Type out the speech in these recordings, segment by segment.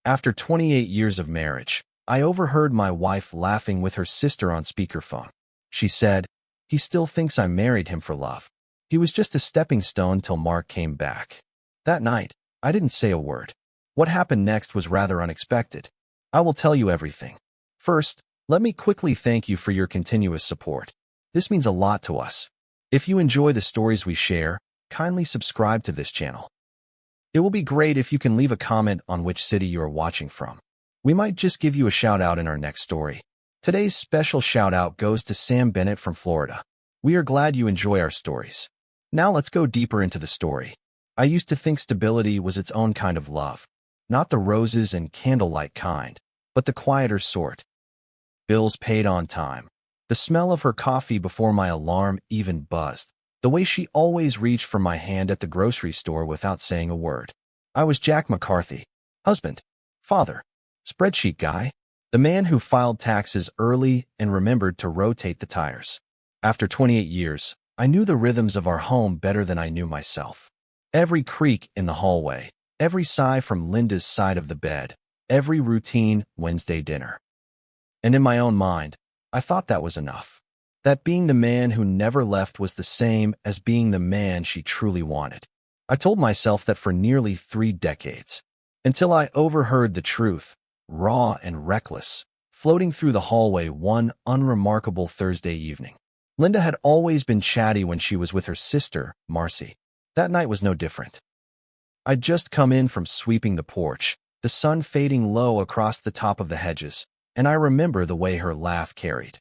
After 28 years of marriage, I overheard my wife laughing with her sister on speakerphone. She said, "He still thinks I married him for love. He was just a stepping stone till Mark came back." That night, I didn't say a word. What happened next was rather unexpected. I will tell you everything. First, let me quickly thank you for your continuous support. This means a lot to us. If you enjoy the stories we share, kindly subscribe to this channel. It will be great if you can leave a comment on which city you are watching from. We might just give you a shout out in our next story. Today's special shout out goes to Sam Bennett from Florida. We are glad you enjoy our stories. Now let's go deeper into the story. I used to think stability was its own kind of love. Not the roses and candlelight kind, but the quieter sort. Bills paid on time. The smell of her coffee before my alarm even buzzed. The way she always reached for my hand at the grocery store without saying a word. I was Jack McCarthy. Husband. Father. Spreadsheet guy. The man who filed taxes early and remembered to rotate the tires. After 28 years, I knew the rhythms of our home better than I knew myself. Every creak in the hallway. Every sigh from Linda's side of the bed. Every routine Wednesday dinner. And in my own mind, I thought that was enough. That being the man who never left was the same as being the man she truly wanted. I told myself that for nearly 3 decades, until I overheard the truth, raw and reckless, floating through the hallway one unremarkable Thursday evening. Linda had always been chatty when she was with her sister, Marcy. That night was no different. I'd just come in from sweeping the porch, the sun fading low across the top of the hedges, and I remember the way her laugh carried.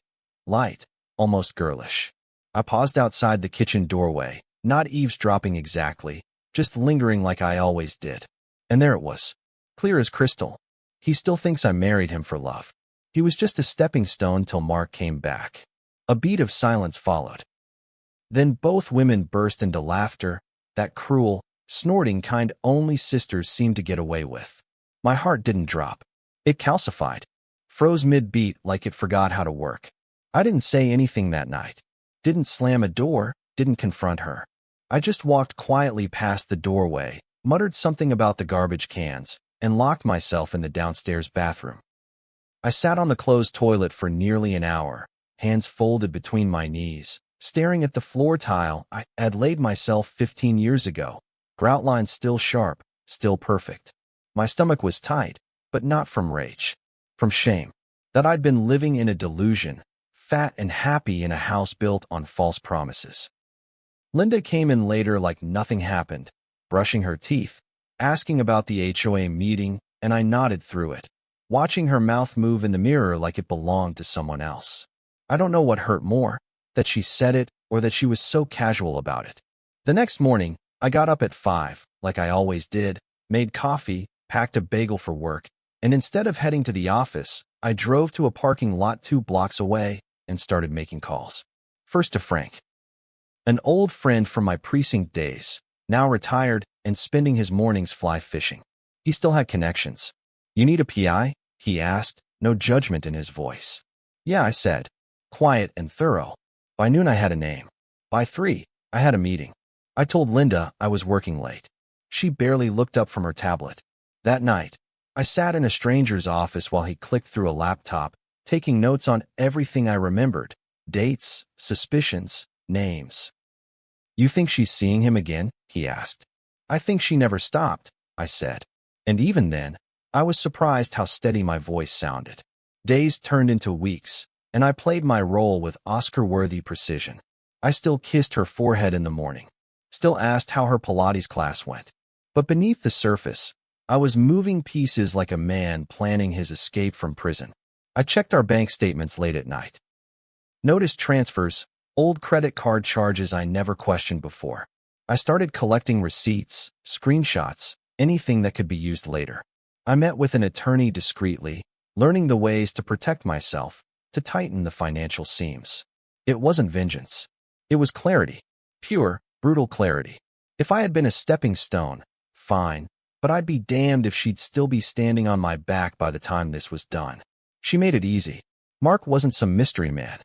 Light. Almost girlish. I paused outside the kitchen doorway, not eavesdropping exactly, just lingering like I always did. And there it was, clear as crystal. He still thinks I married him for love. He was just a stepping stone till Mark came back. A beat of silence followed. Then both women burst into laughter, that cruel, snorting kind only sisters seemed to get away with. My heart didn't drop. It calcified, froze mid-beat like it forgot how to work. I didn't say anything that night. Didn't slam a door, didn't confront her. I just walked quietly past the doorway, muttered something about the garbage cans, and locked myself in the downstairs bathroom. I sat on the closed toilet for nearly an hour, hands folded between my knees, staring at the floor tile I had laid myself 15 years ago, grout lines still sharp, still perfect. My stomach was tight, but not from rage, from shame, that I'd been living in a delusion, fat and happy in a house built on false promises. Linda came in later like nothing happened, brushing her teeth, asking about the HOA meeting, and I nodded through it, watching her mouth move in the mirror like it belonged to someone else. I don't know what hurt more, that she said it or that she was so casual about it. The next morning, I got up at 5, like I always did, made coffee, packed a bagel for work, and instead of heading to the office, I drove to a parking lot 2 blocks away and started making calls. First to Frank, an old friend from my precinct days, now retired and spending his mornings fly fishing. He still had connections. "You need a PI?" he asked, no judgment in his voice. "Yeah," I said, quiet and thorough. By noon I had a name. By 3, I had a meeting. I told Linda I was working late. She barely looked up from her tablet. That night, I sat in a stranger's office while he clicked through a laptop, taking notes on everything I remembered, dates, suspicions, names. "You think she's seeing him again?" he asked. "I think she never stopped," I said. And even then, I was surprised how steady my voice sounded. Days turned into weeks, and I played my role with Oscar-worthy precision. I still kissed her forehead in the morning, still asked how her Pilates class went. But beneath the surface, I was moving pieces like a man planning his escape from prison. I checked our bank statements late at night. Noticed transfers, old credit card charges I never questioned before. I started collecting receipts, screenshots, anything that could be used later. I met with an attorney discreetly, learning the ways to protect myself, to tighten the financial seams. It wasn't vengeance. It was clarity. Pure, brutal clarity. If I had been a stepping stone, fine, but I'd be damned if she'd still be standing on my back by the time this was done. She made it easy. Mark wasn't some mystery man.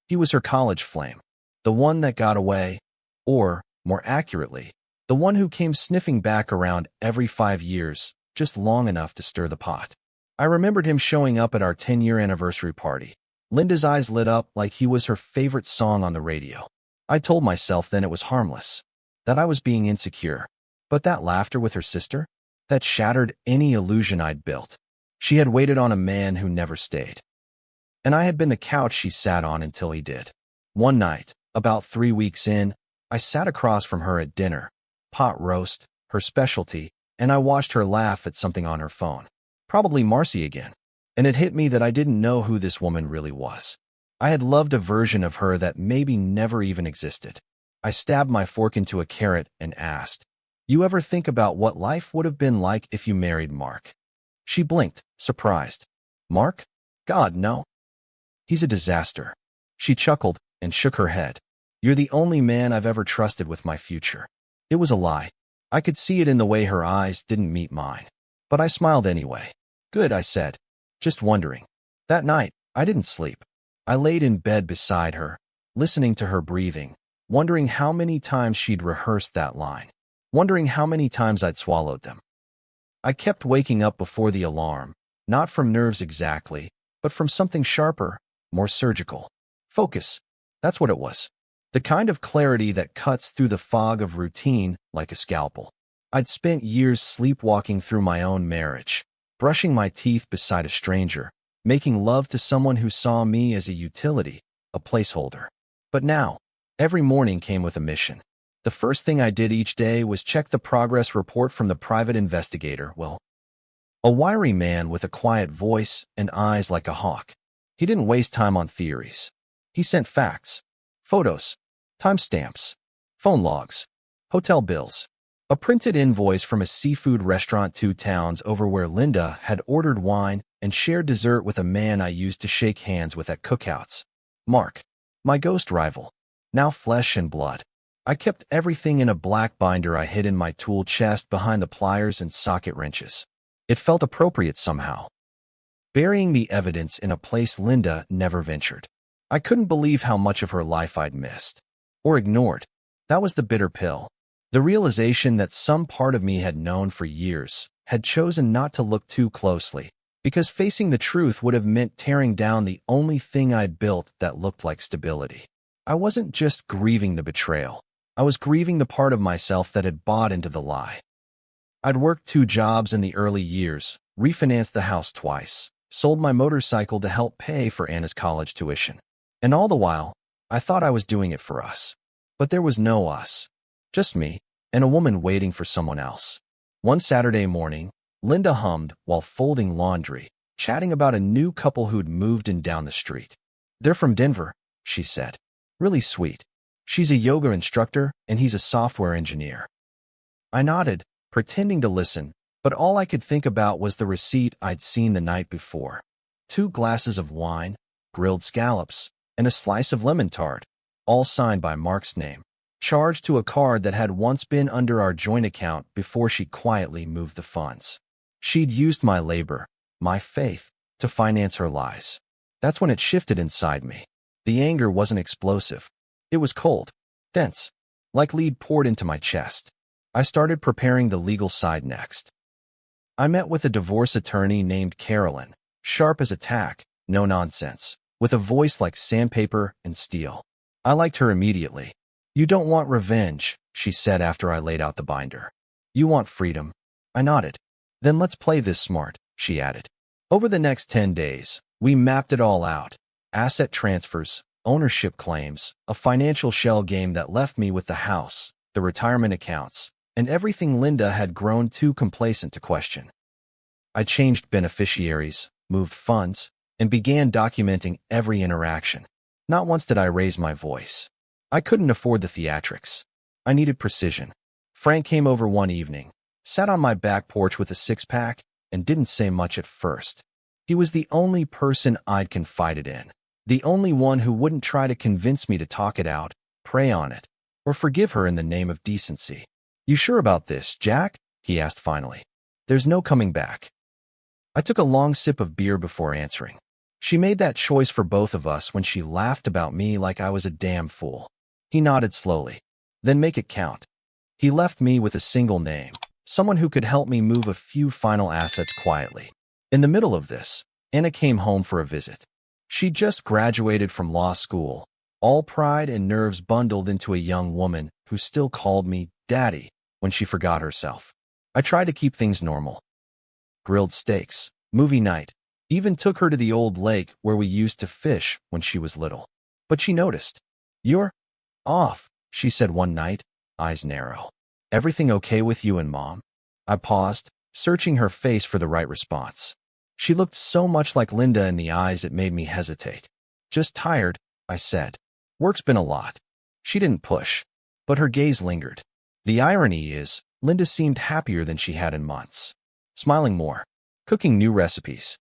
He was her college flame, the one that got away, or, more accurately, the one who came sniffing back around every 5 years, just long enough to stir the pot. I remembered him showing up at our 10-year anniversary party. Linda's eyes lit up like he was her favorite song on the radio. I told myself then it was harmless, that I was being insecure. But that laughter with her sister? That shattered any illusion I'd built. She had waited on a man who never stayed. And I had been the couch she sat on until he did. One night, about 3 weeks in, I sat across from her at dinner. Pot roast, her specialty, and I watched her laugh at something on her phone. Probably Marcy again. And it hit me that I didn't know who this woman really was. I had loved a version of her that maybe never even existed. I stabbed my fork into a carrot and asked, "You ever think about what life would have been like if you married Mark?" She blinked, surprised. "Mark? God, no. He's a disaster." She chuckled and shook her head. "You're the only man I've ever trusted with my future." It was a lie. I could see it in the way her eyes didn't meet mine. But I smiled anyway. "Good," I said. "Just wondering." That night, I didn't sleep. I laid in bed beside her, listening to her breathing, wondering how many times she'd rehearsed that line, wondering how many times I'd swallowed them. I kept waking up before the alarm, not from nerves exactly, but from something sharper, more surgical. Focus. That's what it was. The kind of clarity that cuts through the fog of routine like a scalpel. I'd spent years sleepwalking through my own marriage, brushing my teeth beside a stranger, making love to someone who saw me as a utility, a placeholder. But now, every morning came with a mission. The first thing I did each day was check the progress report from the private investigator, a wiry man with a quiet voice and eyes like a hawk. He didn't waste time on theories. He sent facts, photos, timestamps, phone logs, hotel bills, a printed invoice from a seafood restaurant 2 towns over where Linda had ordered wine and shared dessert with a man I used to shake hands with at cookouts. Mark, my ghost rival, now flesh and blood. I kept everything in a black binder I hid in my tool chest behind the pliers and socket wrenches. It felt appropriate somehow. Burying the evidence in a place Linda never ventured. I couldn't believe how much of her life I'd missed. Or ignored. That was the bitter pill. The realization that some part of me had known for years, had chosen not to look too closely, because facing the truth would have meant tearing down the only thing I'd built that looked like stability. I wasn't just grieving the betrayal. I was grieving the part of myself that had bought into the lie. I'd worked 2 jobs in the early years, refinanced the house twice, sold my motorcycle to help pay for Anna's college tuition. And all the while, I thought I was doing it for us. But there was no us. Just me, and a woman waiting for someone else. One Saturday morning, Linda hummed while folding laundry, chatting about a new couple who'd moved in down the street. "They're from Denver," she said. "Really sweet. She's a yoga instructor, and he's a software engineer." I nodded, pretending to listen, but all I could think about was the receipt I'd seen the night before. 2 glasses of wine, grilled scallops, and a slice of lemon tart, all signed by Mark's name, charged to a card that had once been under our joint account before she quietly moved the funds. She'd used my labor, my faith, to finance her lies. That's when it shifted inside me. The anger wasn't explosive. It was cold, dense, like lead poured into my chest. I started preparing the legal side next. I met with a divorce attorney named Carolyn, sharp as a tack, no nonsense, with a voice like sandpaper and steel. I liked her immediately. "You don't want revenge," she said after I laid out the binder. "You want freedom." I nodded. "Then let's play this smart," she added. Over the next 10 days, we mapped it all out. Asset transfers, ownership claims, a financial shell game that left me with the house, the retirement accounts, and everything Linda had grown too complacent to question. I changed beneficiaries, moved funds, and began documenting every interaction. Not once did I raise my voice. I couldn't afford the theatrics. I needed precision. Frank came over one evening, sat on my back porch with a 6-pack, and didn't say much at first. He was the only person I'd confided in, the only one who wouldn't try to convince me to talk it out, pray on it, or forgive her in the name of decency. "You sure about this, Jack?" he asked finally. "There's no coming back." I took a long sip of beer before answering. She made that choice for both of us when she laughed about me like I was a damn fool. He nodded slowly. "Then make it count." He left me with a single name, someone who could help me move a few final assets quietly. In the middle of this, Anna came home for a visit. She just graduated from law school, all pride and nerves bundled into a young woman who still called me Daddy when she forgot herself. I tried to keep things normal. Grilled steaks, movie night, even took her to the old lake where we used to fish when she was little. But she noticed. "You're off," she said one night, eyes narrow. "Everything okay with you and Mom?" I paused, searching her face for the right response. She looked so much like Linda in the eyes it made me hesitate. "Just tired," I said. "Work's been a lot." She didn't push, but her gaze lingered. The irony is, Linda seemed happier than she had in months. Smiling more, cooking new recipes.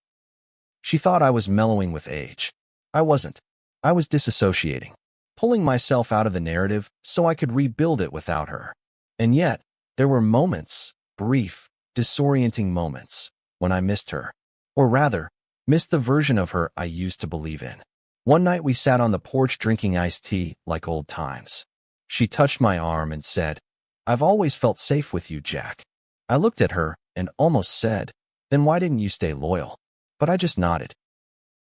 She thought I was mellowing with age. I wasn't. I was disassociating, pulling myself out of the narrative so I could rebuild it without her. And yet, there were moments, brief, disorienting moments, when I missed her. Or rather, missed the version of her I used to believe in. One night we sat on the porch drinking iced tea like old times. She touched my arm and said, "I've always felt safe with you, Jack." I looked at her and almost said, "Then why didn't you stay loyal?" But I just nodded.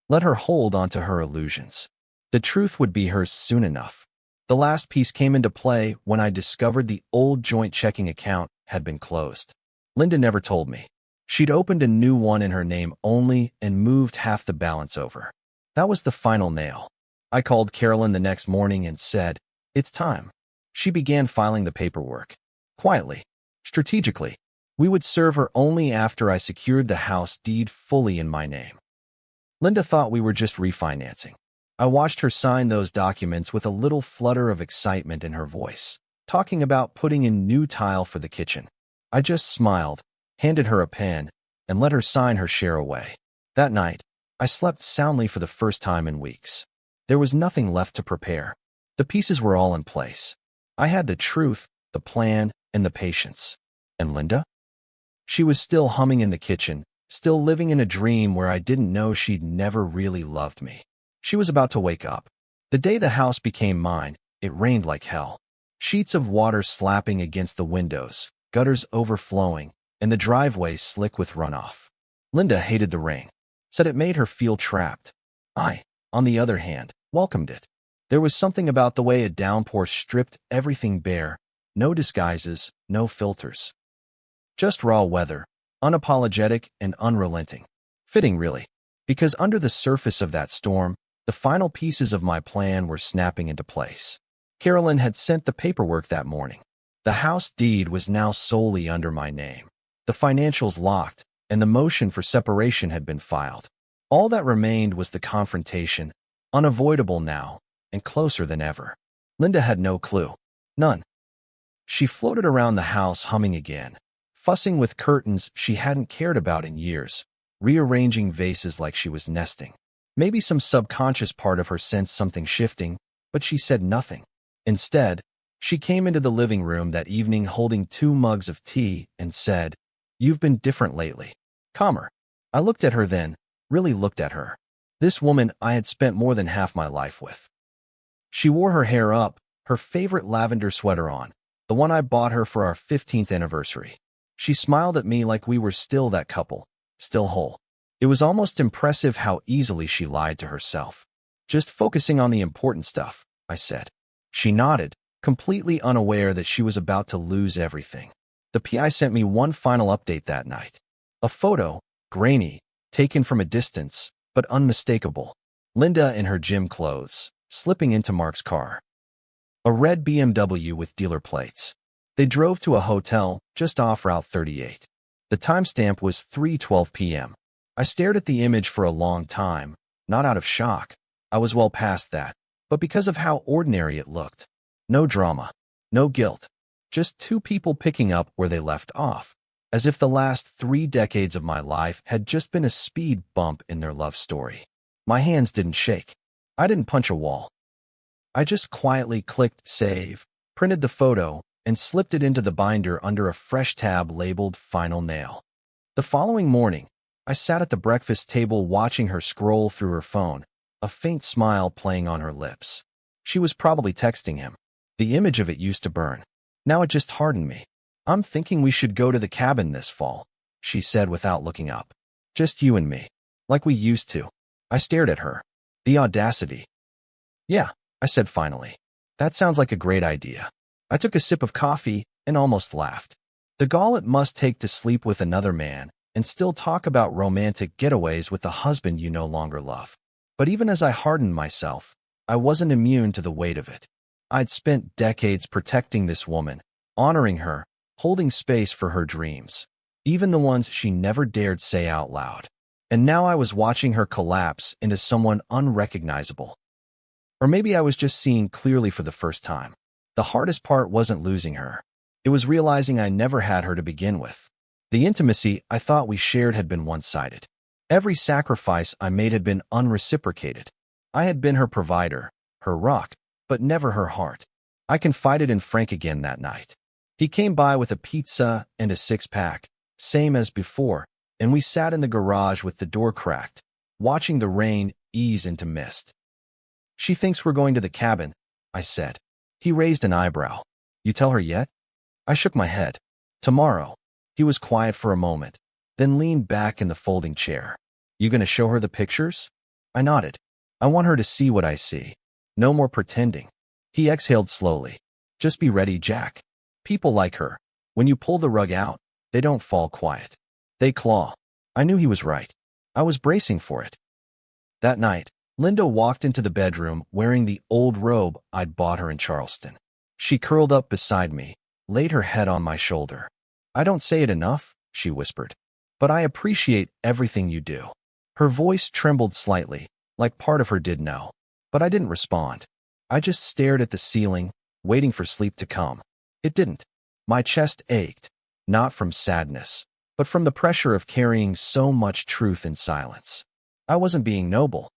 Let her hold onto her illusions. The truth would be hers soon enough. The last piece came into play when I discovered the old joint checking account had been closed. Linda never told me. She'd opened a new one in her name only and moved half the balance over. That was the final nail. I called Carolyn the next morning and said, "It's time." She began filing the paperwork. Quietly, strategically. We would serve her only after I secured the house deed fully in my name. Linda thought we were just refinancing. I watched her sign those documents with a little flutter of excitement in her voice, talking about putting in new tile for the kitchen. I just smiled, handed her a pen, and let her sign her share away. That night, I slept soundly for the first time in weeks. There was nothing left to prepare. The pieces were all in place. I had the truth, the plan, and the patience. And Linda? She was still humming in the kitchen, still living in a dream where I didn't know she'd never really loved me. She was about to wake up. The day the house became mine, it rained like hell. Sheets of water slapping against the windows, gutters overflowing, and the driveway slick with runoff. Linda hated the rain, said it made her feel trapped. I, on the other hand, welcomed it. There was something about the way a downpour stripped everything bare, no disguises, no filters. Just raw weather, unapologetic and unrelenting. Fitting, really, because under the surface of that storm, the final pieces of my plan were snapping into place. Carolyn had sent the paperwork that morning. The house deed was now solely under my name. The financials locked, and the motion for separation had been filed. All that remained was the confrontation, unavoidable now, and closer than ever. Linda had no clue. None. She floated around the house humming again, fussing with curtains she hadn't cared about in years, rearranging vases like she was nesting. Maybe some subconscious part of her sensed something shifting, but she said nothing. Instead, she came into the living room that evening holding 2 mugs of tea and said, "You've been different lately." Calmer. I looked at her then, really looked at her. This woman I had spent more than half my life with. She wore her hair up, her favorite lavender sweater on, the one I bought her for our 15th anniversary. She smiled at me like we were still that couple, still whole. It was almost impressive how easily she lied to herself. "Just focusing on the important stuff," I said. She nodded, completely unaware that she was about to lose everything. The PI sent me one final update that night. A photo, grainy, taken from a distance, but unmistakable. Linda in her gym clothes, slipping into Mark's car. A red BMW with dealer plates. They drove to a hotel just off Route 38. The timestamp was 3:12 p.m. I stared at the image for a long time, not out of shock. I was well past that, but because of how ordinary it looked. No drama, no guilt, just 2 people picking up where they left off, as if the last 3 decades of my life had just been a speed bump in their love story. My hands didn't shake. I didn't punch a wall. I just quietly clicked save, printed the photo, and slipped it into the binder under a fresh tab labeled Final Nail. The following morning, I sat at the breakfast table watching her scroll through her phone, a faint smile playing on her lips. She was probably texting him. The image of it used to burn. Now it just hardened me. I'm thinking we should go to the cabin this fall, she said without looking up. Just you and me. Like we used to. I stared at her. The audacity. Yeah, I said finally. That sounds like a great idea. I took a sip of coffee and almost laughed. The gall it must take to sleep with another man and still talk about romantic getaways with the husband you no longer love. But even as I hardened myself, I wasn't immune to the weight of it. I'd spent decades protecting this woman, honoring her, holding space for her dreams, even the ones she never dared say out loud. And now I was watching her collapse into someone unrecognizable. Or maybe I was just seeing clearly for the first time. The hardest part wasn't losing her. It was realizing I never had her to begin with. The intimacy I thought we shared had been one-sided. Every sacrifice I made had been unreciprocated. I had been her provider, her rock, but never her heart. I confided in Frank again that night. He came by with a pizza and a six-pack, same as before, and we sat in the garage with the door cracked, watching the rain ease into mist. She thinks we're going to the cabin, I said. He raised an eyebrow. You tell her yet? I shook my head. Tomorrow. He was quiet for a moment, then leaned back in the folding chair. You gonna show her the pictures? I nodded. I want her to see what I see. No more pretending. He exhaled slowly. Just be ready, Jack. People like her. When you pull the rug out, they don't fall quiet. They claw. I knew he was right. I was bracing for it. That night, Linda walked into the bedroom wearing the old robe I'd bought her in Charleston. She curled up beside me, laid her head on my shoulder. I don't say it enough, she whispered, but I appreciate everything you do. Her voice trembled slightly, like part of her did know. But I didn't respond. I just stared at the ceiling, waiting for sleep to come. It didn't. My chest ached, not from sadness, but from the pressure of carrying so much truth in silence. I wasn't being noble.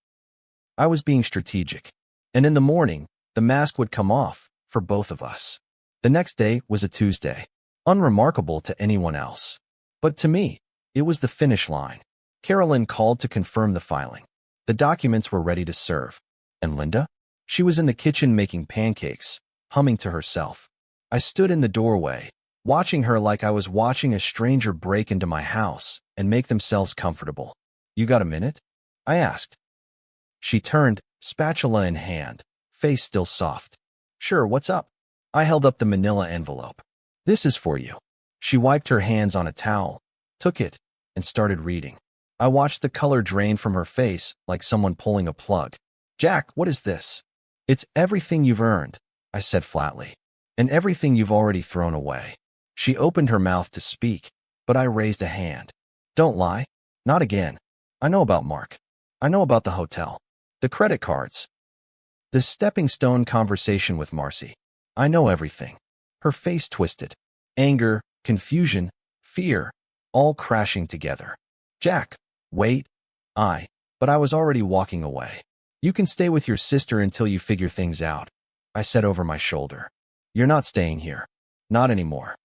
I was being strategic. And in the morning, the mask would come off for both of us. The next day was a Tuesday, unremarkable to anyone else. But to me, it was the finish line. Carolyn called to confirm the filing. The documents were ready to serve. And Linda? She was in the kitchen making pancakes, humming to herself. I stood in the doorway, watching her like I was watching a stranger break into my house and make themselves comfortable. You got a minute? I asked. She turned, spatula in hand, face still soft. Sure, what's up? I held up the manila envelope. This is for you. She wiped her hands on a towel, took it, and started reading. I watched the color drain from her face like someone pulling a plug. Jack, what is this? It's everything you've earned, I said flatly, and everything you've already thrown away. She opened her mouth to speak, but I raised a hand. Don't lie. Not again. I know about Mark. I know about the hotel. The credit cards. The stepping stone conversation with Marcy. I know everything. Her face twisted. Anger, confusion, fear, all crashing together. Jack, wait. But I was already walking away. You can stay with your sister until you figure things out, I said over my shoulder. You're not staying here. Not anymore.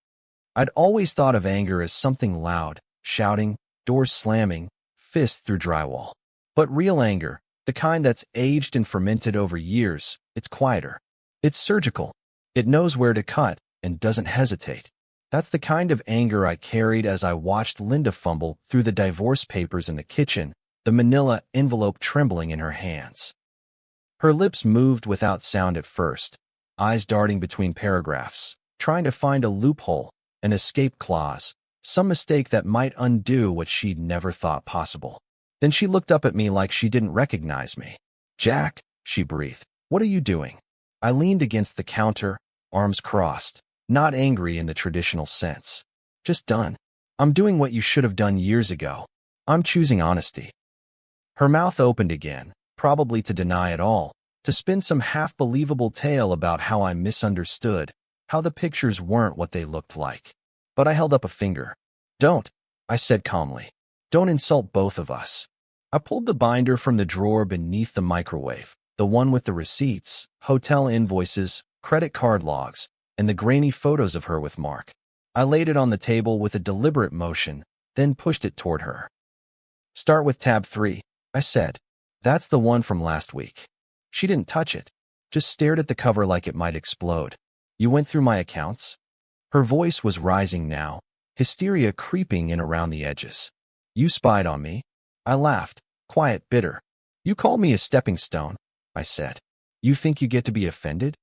I'd always thought of anger as something loud, shouting, doors slamming, fists through drywall. But real anger, the kind that's aged and fermented over years, it's quieter. It's surgical. It knows where to cut and doesn't hesitate. That's the kind of anger I carried as I watched Linda fumble through the divorce papers in the kitchen, the manila envelope trembling in her hands. Her lips moved without sound at first, eyes darting between paragraphs, trying to find a loophole, an escape clause, some mistake that might undo what she'd never thought possible. Then she looked up at me like she didn't recognize me. Jack, she breathed, what are you doing? I leaned against the counter, arms crossed, not angry in the traditional sense. Just done. I'm doing what you should have done years ago. I'm choosing honesty. Her mouth opened again, probably to deny it all, to spin some half-believable tale about how I misunderstood, how the pictures weren't what they looked like. But I held up a finger. Don't, I said calmly. Don't insult both of us. I pulled the binder from the drawer beneath the microwave, the one with the receipts, hotel invoices, credit card logs, and the grainy photos of her with Mark. I laid it on the table with a deliberate motion, then pushed it toward her. Start with tab 3, I said. That's the one from last week. She didn't touch it, just stared at the cover like it might explode. You went through my accounts? Her voice was rising now, hysteria creeping in around the edges. You spied on me? I laughed, quiet, bitter. You called me a stepping stone, I said. You think you get to be offended?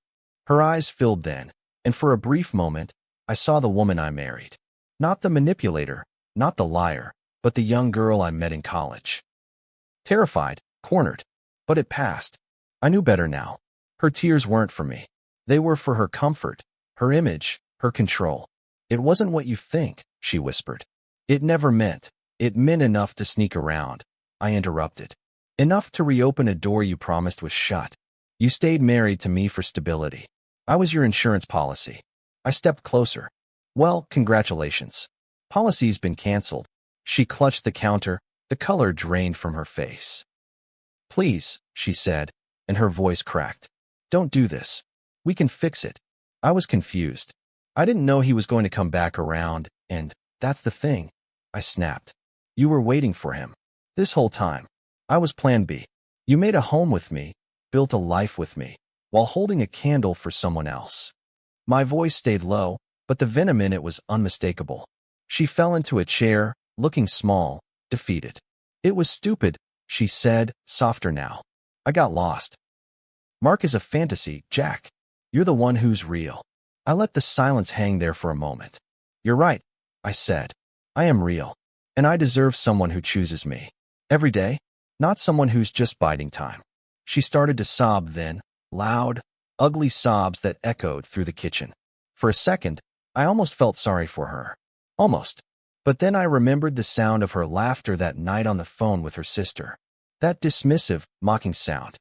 Her eyes filled then, and for a brief moment, I saw the woman I married. Not the manipulator, not the liar, but the young girl I met in college. Terrified, cornered. But it passed. I knew better now. Her tears weren't for me. They were for her comfort, her image, her control. It wasn't what you think, she whispered. It never meant. It meant enough to sneak around. I interrupted. Enough to reopen a door you promised was shut. You stayed married to me for stability. I was your insurance policy. I stepped closer. Well, congratulations. Policy's been canceled. She clutched the counter, the color drained from her face. Please, she said, and her voice cracked. Don't do this. We can fix it. I was confused. I didn't know he was going to come back around, and that's the thing. I snapped. You were waiting for him. This whole time. I was plan B. You made a home with me, built a life with me, while holding a candle for someone else. My voice stayed low, but the venom in it was unmistakable. She fell into a chair, looking small, defeated. It was stupid, she said, softer now. I got lost. Mark is a fantasy, Jack. You're the one who's real. I let the silence hang there for a moment. You're right, I said. I am real, and I deserve someone who chooses me. Every day, not someone who's just biding time. She started to sob then, loud, ugly sobs that echoed through the kitchen. For a second, I almost felt sorry for her. Almost. But then I remembered the sound of her laughter that night on the phone with her sister. That dismissive, mocking sound.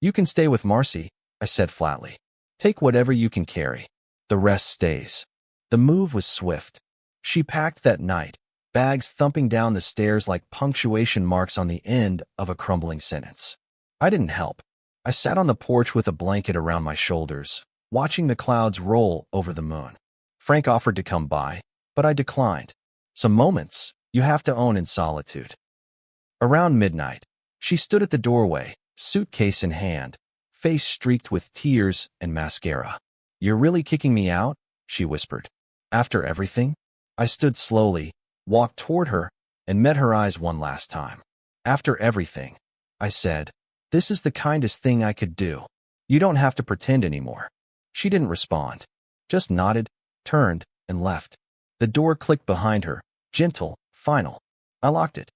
You can stay with Marcy, I said flatly. Take whatever you can carry. The rest stays. The move was swift. She packed that night, bags thumping down the stairs like punctuation marks on the end of a crumbling sentence. I didn't help. I sat on the porch with a blanket around my shoulders, watching the clouds roll over the moon. Frank offered to come by, but I declined. Some moments you have to own in solitude. Around midnight, she stood at the doorway, suitcase in hand, face streaked with tears and mascara. You're really kicking me out? She whispered. After everything? I stood slowly, walked toward her, and met her eyes one last time. After everything, I said, this is the kindest thing I could do. You don't have to pretend anymore. She didn't respond, just nodded, turned, and left. The door clicked behind her, gentle, final. I locked it.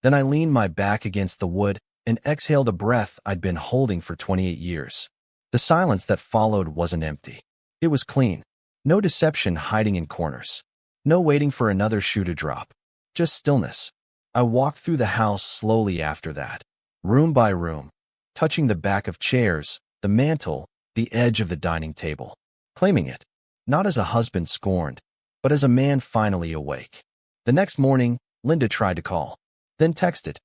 Then I leaned my back against the wood and exhaled a breath I'd been holding for 28 years. The silence that followed wasn't empty. It was clean. No deception hiding in corners. No waiting for another shoe to drop. Just stillness. I walked through the house slowly after that, room by room, touching the back of chairs, the mantel, the edge of the dining table, claiming it, not as a husband scorned, but as a man finally awake. The next morning, Linda tried to call, then texted,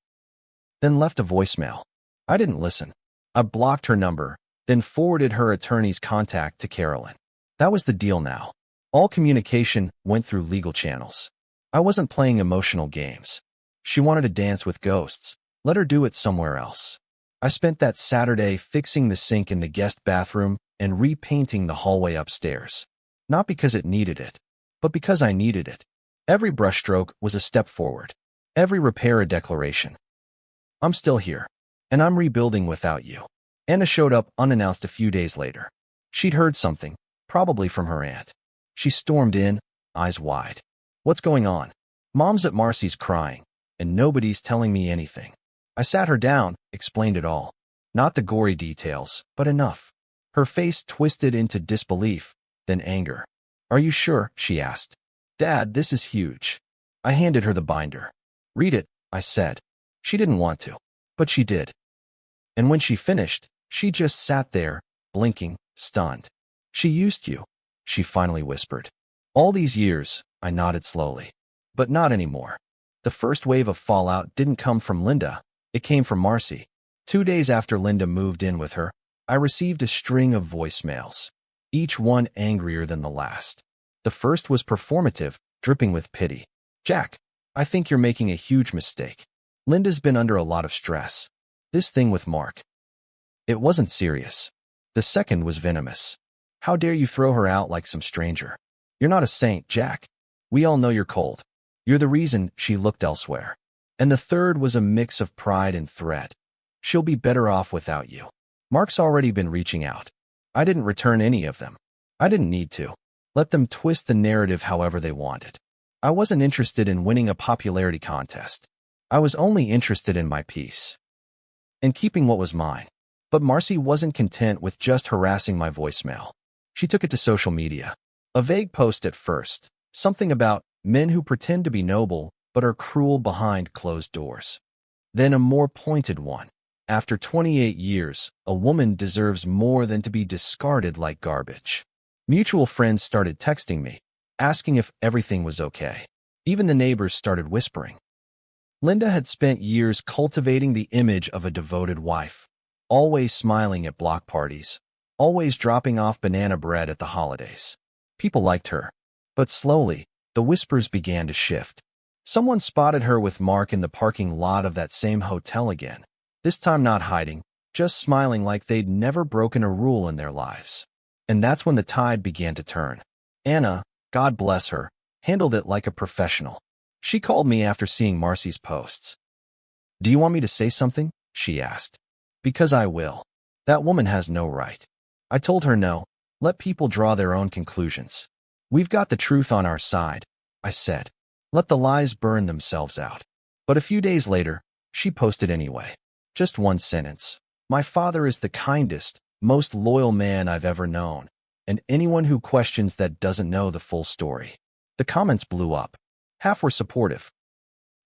then left a voicemail. I didn't listen. I blocked her number, then forwarded her attorney's contact to Carolyn. That was the deal now. All communication went through legal channels. I wasn't playing emotional games. She wanted to dance with ghosts. Let her do it somewhere else. I spent that Saturday fixing the sink in the guest bathroom and repainting the hallway upstairs. Not because it needed it, but because I needed it. Every brushstroke was a step forward. Every repair a declaration. I'm still here, and I'm rebuilding without you. Anna showed up unannounced a few days later. She'd heard something, probably from her aunt. She stormed in, eyes wide. What's going on? Mom's at Marcy's crying, and nobody's telling me anything. I sat her down, explained it all. Not the gory details, but enough. Her face twisted into disbelief, then anger. Are you sure? She asked. Dad, this is huge. I handed her the binder. Read it, I said. She didn't want to, but she did. And when she finished, she just sat there, blinking, stunned. She used you, she finally whispered. All these years, I nodded slowly. But not anymore. The first wave of fallout didn't come from Linda. It came from Marcy. 2 days after Linda moved in with her, I received a string of voicemails, each one angrier than the last. The first was performative, dripping with pity. Jack, I think you're making a huge mistake. Linda's been under a lot of stress. This thing with Mark. It wasn't serious. The second was venomous. How dare you throw her out like some stranger? You're not a saint, Jack. We all know you're cold. You're the reason she looked elsewhere. And the third was a mix of pride and threat. She'll be better off without you. Mark's already been reaching out. I didn't return any of them. I didn't need to. Let them twist the narrative however they wanted. I wasn't interested in winning a popularity contest. I was only interested in my peace and keeping what was mine. But Marcy wasn't content with just harassing my voicemail. She took it to social media. A vague post at first, something about men who pretend to be noble but are cruel behind closed doors. Then a more pointed one. After 28 years, a woman deserves more than to be discarded like garbage. Mutual friends started texting me, asking if everything was okay. Even the neighbors started whispering. Linda had spent years cultivating the image of a devoted wife, always smiling at block parties, always dropping off banana bread at the holidays. People liked her, but slowly, the whispers began to shift. Someone spotted her with Mark in the parking lot of that same hotel again, this time not hiding, just smiling like they'd never broken a rule in their lives. And that's when the tide began to turn. Anna, God bless her, handled it like a professional. She called me after seeing Marcy's posts. "Do you want me to say something?" she asked. "Because I will. That woman has no right." I told her no, let people draw their own conclusions. "We've got the truth on our side," I said. "Let the lies burn themselves out." But a few days later, she posted anyway. Just one sentence. "My father is the kindest, most loyal man I've ever known, and anyone who questions that doesn't know the full story." The comments blew up. Half were supportive.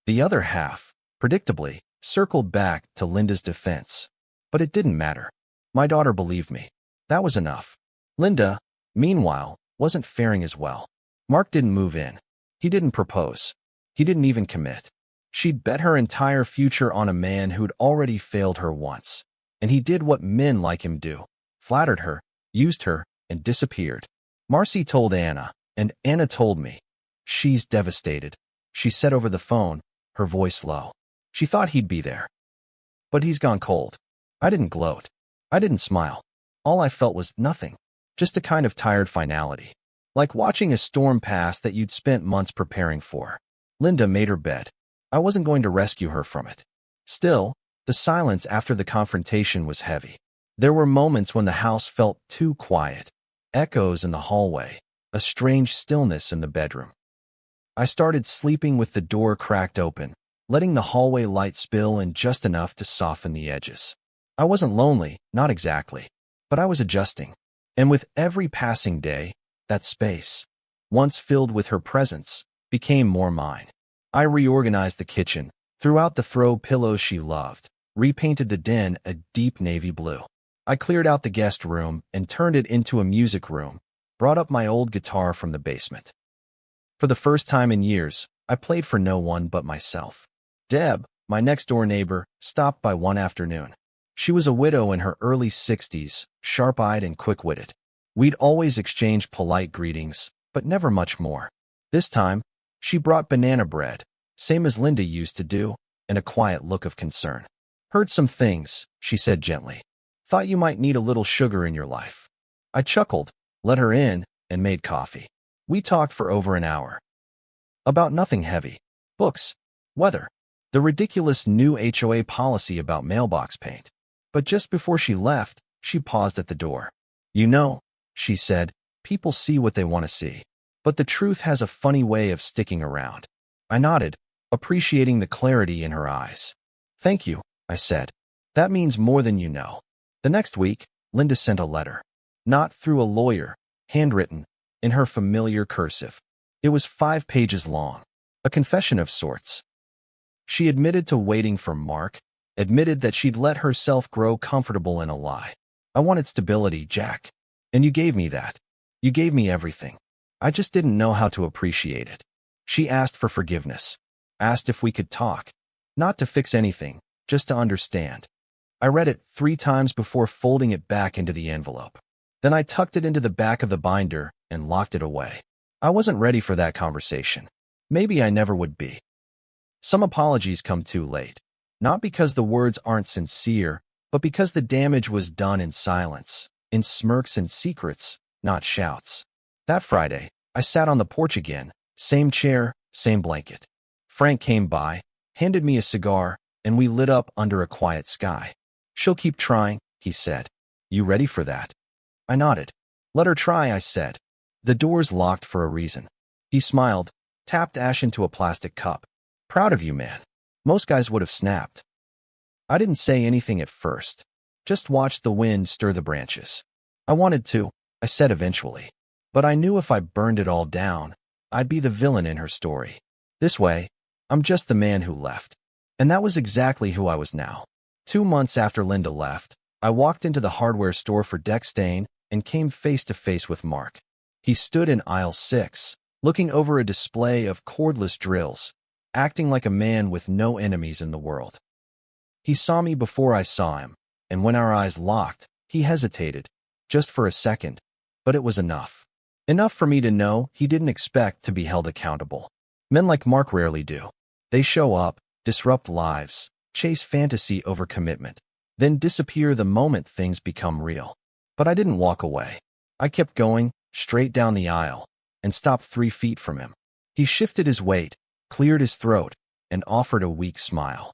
The other half, predictably, circled back to Linda's defense. But it didn't matter. My daughter believed me. That was enough. Linda, meanwhile, wasn't faring as well. Mark didn't move in. He didn't propose. He didn't even commit. She'd bet her entire future on a man who'd already failed her once. And he did what men like him do. Flattered her, used her, and disappeared. Marcy told Anna, and Anna told me. "She's devastated," she said over the phone, her voice low. She thought he'd be there. But he's gone cold. I didn't gloat. I didn't smile. All I felt was nothing. Just a kind of tired finality. Like watching a storm pass that you'd spent months preparing for. Linda made her bed. I wasn't going to rescue her from it. Still, the silence after the confrontation was heavy. There were moments when the house felt too quiet. Echoes in the hallway. A strange stillness in the bedroom. I started sleeping with the door cracked open, letting the hallway light spill in just enough to soften the edges. I wasn't lonely, not exactly, but I was adjusting. And with every passing day, that space, once filled with her presence, became more mine. I reorganized the kitchen, threw out the throw pillows she loved, repainted the den a deep navy blue. I cleared out the guest room and turned it into a music room, brought up my old guitar from the basement. For the first time in years, I played for no one but myself. Deb, my next-door neighbor, stopped by one afternoon. She was a widow in her early 60s, sharp-eyed and quick-witted. We'd always exchanged polite greetings, but never much more. This time, she brought banana bread, same as Linda used to do, and a quiet look of concern. "Heard some things," she said gently. "Thought you might need a little sugar in your life." I chuckled, let her in, and made coffee. We talked for over an hour. About nothing heavy. Books, weather, the ridiculous new HOA policy about mailbox paint. But just before she left, she paused at the door. "You know," she said, "people see what they want to see. But the truth has a funny way of sticking around." I nodded, appreciating the clarity in her eyes. "Thank you," I said. "That means more than you know." The next week, Linda sent a letter. Not through a lawyer, handwritten, in her familiar cursive. It was 5 pages long. A confession of sorts. She admitted to waiting for Mark, admitted that she'd let herself grow comfortable in a lie. "I wanted stability, Jack. And you gave me that. You gave me everything. I just didn't know how to appreciate it." She asked for forgiveness. Asked if we could talk. Not to fix anything, just to understand. I read it 3 times before folding it back into the envelope. Then I tucked it into the back of the binder and locked it away. I wasn't ready for that conversation. Maybe I never would be. Some apologies come too late. Not because the words aren't sincere, but because the damage was done in silence, in smirks and secrets, not shouts. That Friday, I sat on the porch again, same chair, same blanket. Frank came by, handed me a cigar, and we lit up under a quiet sky. "She'll keep trying," he said. "You ready for that?" I nodded. "Let her try," I said. "The door's locked for a reason." He smiled, tapped ash into a plastic cup. "Proud of you, man. Most guys would have snapped." I didn't say anything at first, just watched the wind stir the branches. I wanted to, I said eventually. But I knew if I burned it all down, I'd be the villain in her story. This way, I'm just the man who left. And that was exactly who I was now. 2 months after Linda left, I walked into the hardware store for deck stain and came face to face with Mark. He stood in aisle 6, looking over a display of cordless drills, acting like a man with no enemies in the world. He saw me before I saw him, and when our eyes locked, he hesitated, just for a second, but it was enough. Enough for me to know he didn't expect to be held accountable. Men like Mark rarely do. They show up, disrupt lives, chase fantasy over commitment, then disappear the moment things become real. But I didn't walk away. I kept going, straight down the aisle, and stopped 3 feet from him. He shifted his weight, cleared his throat, and offered a weak smile.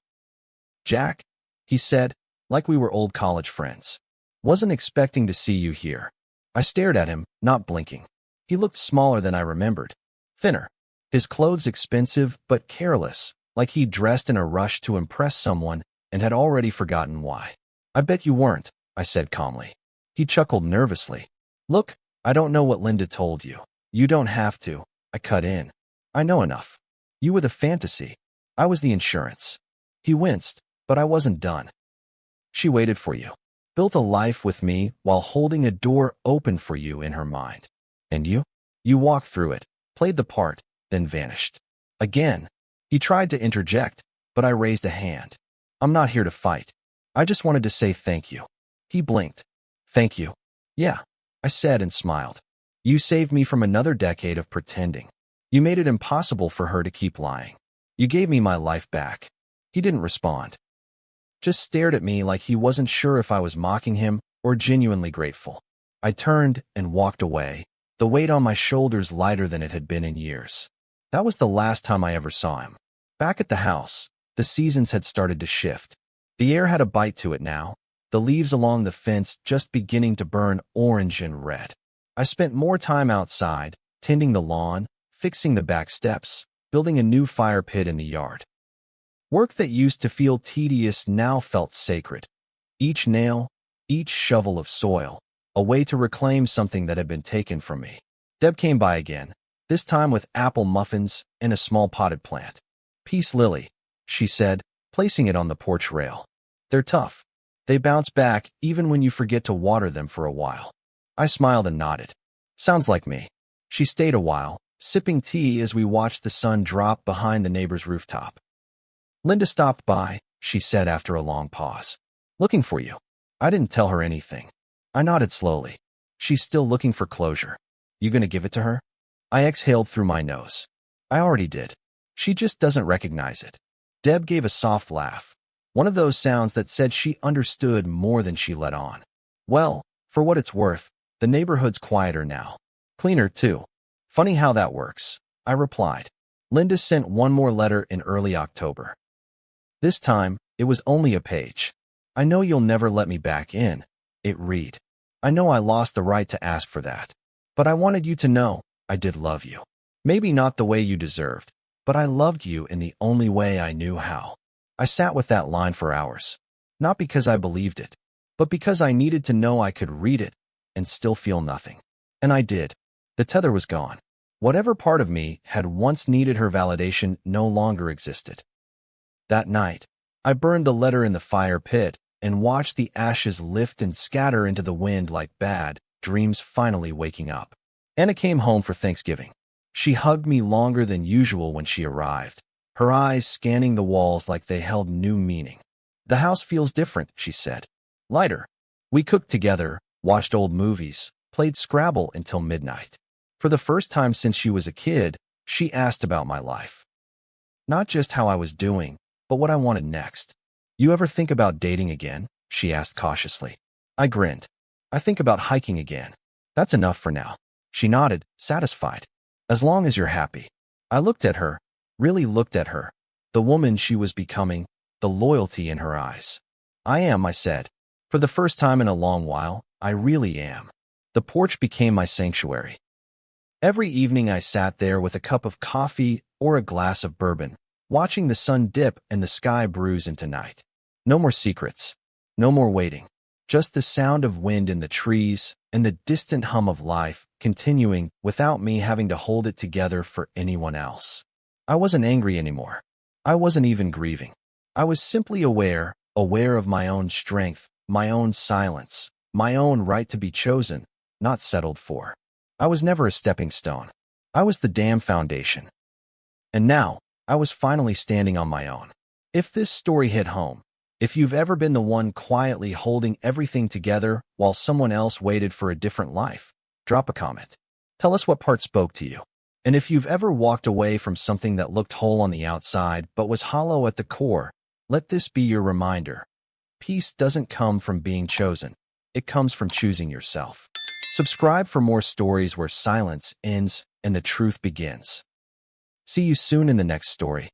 "Jack," he said, like we were old college friends. "Wasn't expecting to see you here." I stared at him, not blinking. He looked smaller than I remembered, thinner. His clothes expensive but careless, like he'd dressed in a rush to impress someone and had already forgotten why. "I bet you weren't," I said calmly. He chuckled nervously. "Look, I don't know what Linda told you. You don't have to," I cut in. "I know enough. You were the fantasy. I was the insurance." He winced, but I wasn't done. "She waited for you, built a life with me while holding a door open for you in her mind. And you? You walked through it, played the part, then vanished." Again, he tried to interject, but I raised a hand. "I'm not here to fight. I just wanted to say thank you." He blinked. "Thank you." "Yeah," I said and smiled. "You saved me from another decade of pretending. You made it impossible for her to keep lying. You gave me my life back." He didn't respond. Just stared at me like he wasn't sure if I was mocking him or genuinely grateful. I turned and walked away, the weight on my shoulders lighter than it had been in years. That was the last time I ever saw him. Back at the house, the seasons had started to shift. The air had a bite to it now, the leaves along the fence just beginning to burn orange and red. I spent more time outside, tending the lawn, fixing the back steps, building a new fire pit in the yard. Work that used to feel tedious now felt sacred. Each nail, each shovel of soil, a way to reclaim something that had been taken from me. Deb came by again, this time with apple muffins and a small potted plant. "Peace lily," she said, placing it on the porch rail. "They're tough. They bounce back even when you forget to water them for a while." I smiled and nodded. "Sounds like me." She stayed a while, sipping tea as we watched the sun drop behind the neighbor's rooftop. "Linda stopped by," she said after a long pause. "Looking for you." I didn't tell her anything. I nodded slowly. "She's still looking for closure. You gonna give it to her?" I exhaled through my nose. "I already did. She just doesn't recognize it." Deb gave a soft laugh, one of those sounds that said she understood more than she let on. "Well, for what it's worth, the neighborhood's quieter now. Cleaner, too." "Funny how that works," I replied. Linda sent one more letter in early October. This time, it was only a page. "I know you'll never let me back in," it read. "I know I lost the right to ask for that. But I wanted you to know I did love you. Maybe not the way you deserved, but I loved you in the only way I knew how." I sat with that line for hours. Not because I believed it, but because I needed to know I could read it and still feel nothing. And I did. The tether was gone. Whatever part of me had once needed her validation no longer existed. That night, I burned the letter in the fire pit and watched the ashes lift and scatter into the wind like bad dreams finally waking up. Anna came home for Thanksgiving. She hugged me longer than usual when she arrived, her eyes scanning the walls like they held new meaning. "The house feels different," she said. "Lighter." We cooked together, watched old movies, played Scrabble until midnight. For the first time since she was a kid, she asked about my life. Not just how I was doing, but what I wanted next. "You ever think about dating again?" she asked cautiously. I grinned. "I think about hiking again. That's enough for now." She nodded, satisfied. As long as you're happy. I looked at her, really looked at her, the woman she was becoming, the loyalty in her eyes. I am, I said. For the first time in a long while, I really am. The porch became my sanctuary. Every evening I sat there with a cup of coffee or a glass of bourbon, watching the sun dip and the sky bruise into night. No more secrets. No more waiting. Just the sound of wind in the trees and the distant hum of life continuing without me having to hold it together for anyone else. I wasn't angry anymore. I wasn't even grieving. I was simply aware of my own strength, my own silence, my own right to be chosen, not settled for. I was never a stepping stone. I was the damn foundation. And now, I was finally standing on my own. If this story hit home, if you've ever been the one quietly holding everything together while someone else waited for a different life, drop a comment. Tell us what part spoke to you. And if you've ever walked away from something that looked whole on the outside but was hollow at the core, let this be your reminder. Peace doesn't come from being chosen. It comes from choosing yourself. Subscribe for more stories where silence ends and the truth begins. See you soon in the next story.